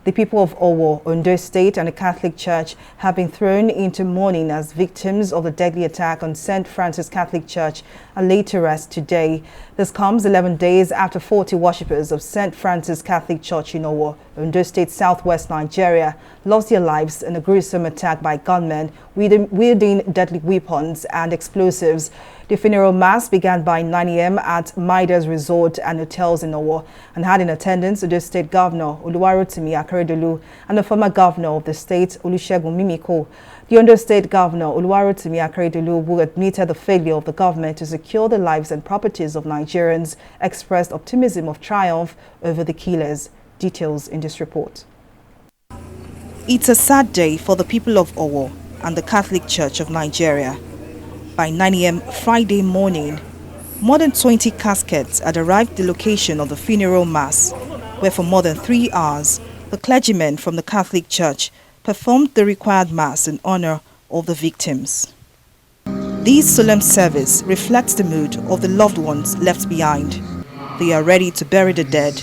The people of Owo, Ondo State and the Catholic Church have been thrown into mourning as victims of the deadly attack on St. Francis Catholic Church are laid to rest today. This comes 11 days after 40 worshippers of St. Francis Catholic Church in Owo, Ondo State, southwest Nigeria, lost their lives in a gruesome attack by gunmen wielding deadly weapons and explosives. The funeral mass began by 9 a.m. at Midas Resort and Hotels in Owo and had in attendance Ondo State Governor Rotimi Akeredolu and the former governor of the state, Olusegun Mimiko. The Ondo State Governor Rotimi Akeredolu, who admitted the failure of the government to secure the lives and properties of Nigerians, expressed optimism of triumph over the killers. Details in this report. It's a sad day for the people of Owo and the Catholic Church of Nigeria. By 9 a.m. Friday morning, more than 20 caskets had arrived at the location of the funeral mass, where for more than 3 hours, the clergymen from the Catholic Church performed the required mass in honor of the victims. This solemn service reflects the mood of the loved ones left behind. They are ready to bury the dead,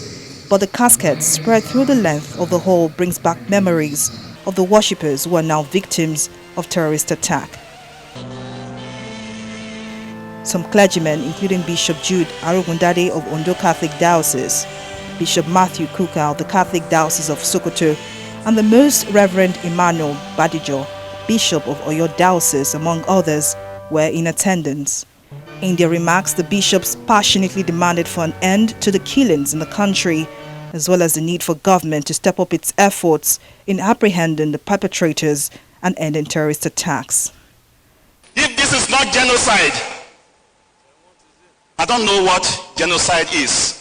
but the caskets spread through the length of the hall brings back memories of the worshippers who are now victims of terrorist attack. Some clergymen, including Bishop Jude Arugundade of Ondo Catholic Diocese, Bishop Matthew Kuka of the Catholic Diocese of Sokoto, and the Most Reverend Emmanuel Badijo, Bishop of Oyo Diocese, among others, were in attendance. In their remarks, the bishops passionately demanded for an end to the killings in the country, as well as the need for government to step up its efforts in apprehending the perpetrators and ending terrorist attacks. If this is not genocide, I don't know what genocide is.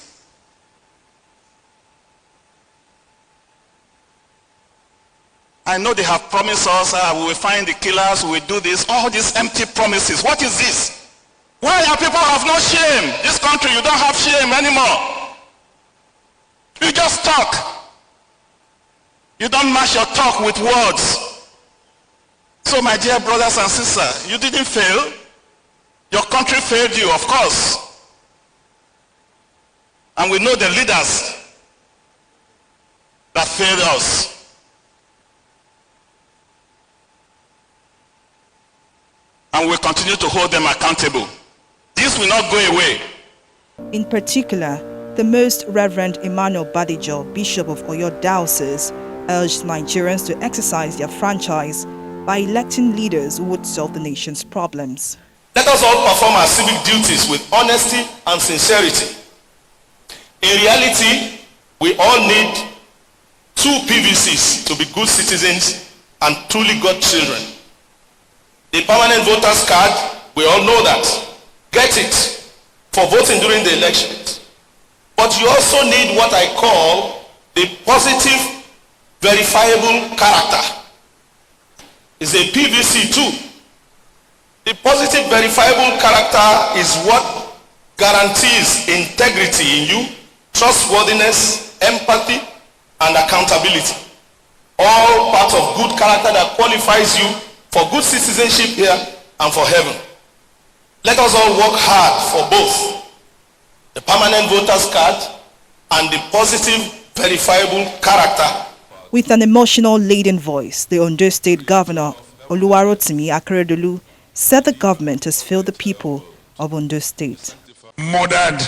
I know they have promised us, we will find the killers, we will do this, all these empty promises. What is this? Why are people have no shame? This country, you don't have shame anymore. You just talk. You don't match your talk with words. So my dear brothers and sisters, you didn't fail. Your country failed you, of course. And we know the leaders that failed us. And we'll continue to hold them accountable. This will not go away. In particular, the Most Reverend Emmanuel Badijo, Bishop of Oyo Diocese, urged Nigerians to exercise their franchise by electing leaders who would solve the nation's problems. Let us all perform our civic duties with honesty and sincerity. In reality, we all need 2 PVCs to be good citizens and truly God children. The permanent voters card, we all know that. Get it for voting during the elections. But you also need what I call the positive verifiable character. It's a PVC too. The positive verifiable character is what guarantees integrity in you, trustworthiness, empathy, and accountability. All part of good character that qualifies you for good citizenship here and for heaven. Let us all work hard for both the permanent voters card and the positive verifiable character. With an emotional-laden voice, the Ondo State Governor Rotimi Akeredolu said the government has failed the people of Ondo State. Murdered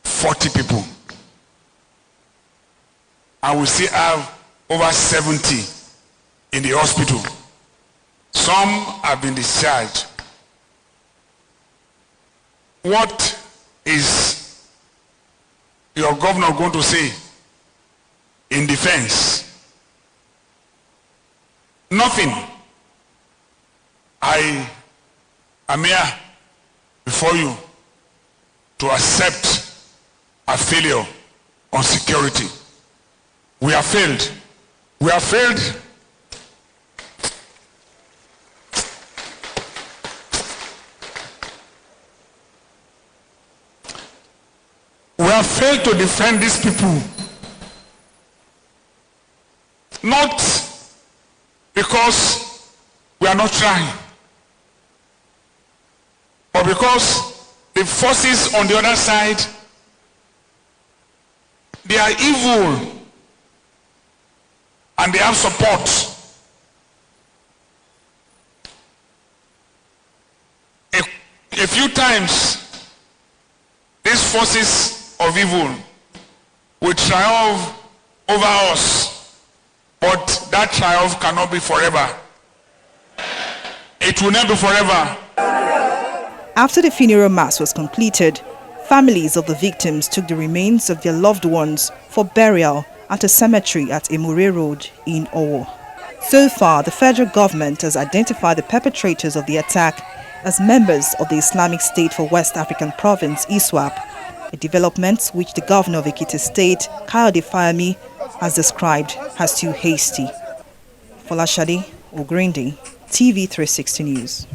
40 people. And we still have over 70 in the hospital. Some have been discharged. What is your governor going to say in defense? Nothing. I am here before you to accept a failure on security. We have failed. We have failed. We have failed to defend these people. Not because we are not trying, but because the forces on the other side, they are evil. and they have support. A few times, these forces of evil will triumph over us, but that triumph cannot be forever. It will not be forever. After the funeral mass was completed, families of the victims took the remains of their loved ones for burial at a cemetery at Emure Road in Owo. So far, the federal government has identified the perpetrators of the attack as members of the Islamic State for West African Province, ISWAP, a development which the governor of Ekiti State, Kayode Fayemi, has described as too hasty. Folashade Ogrindi, TV 360 News.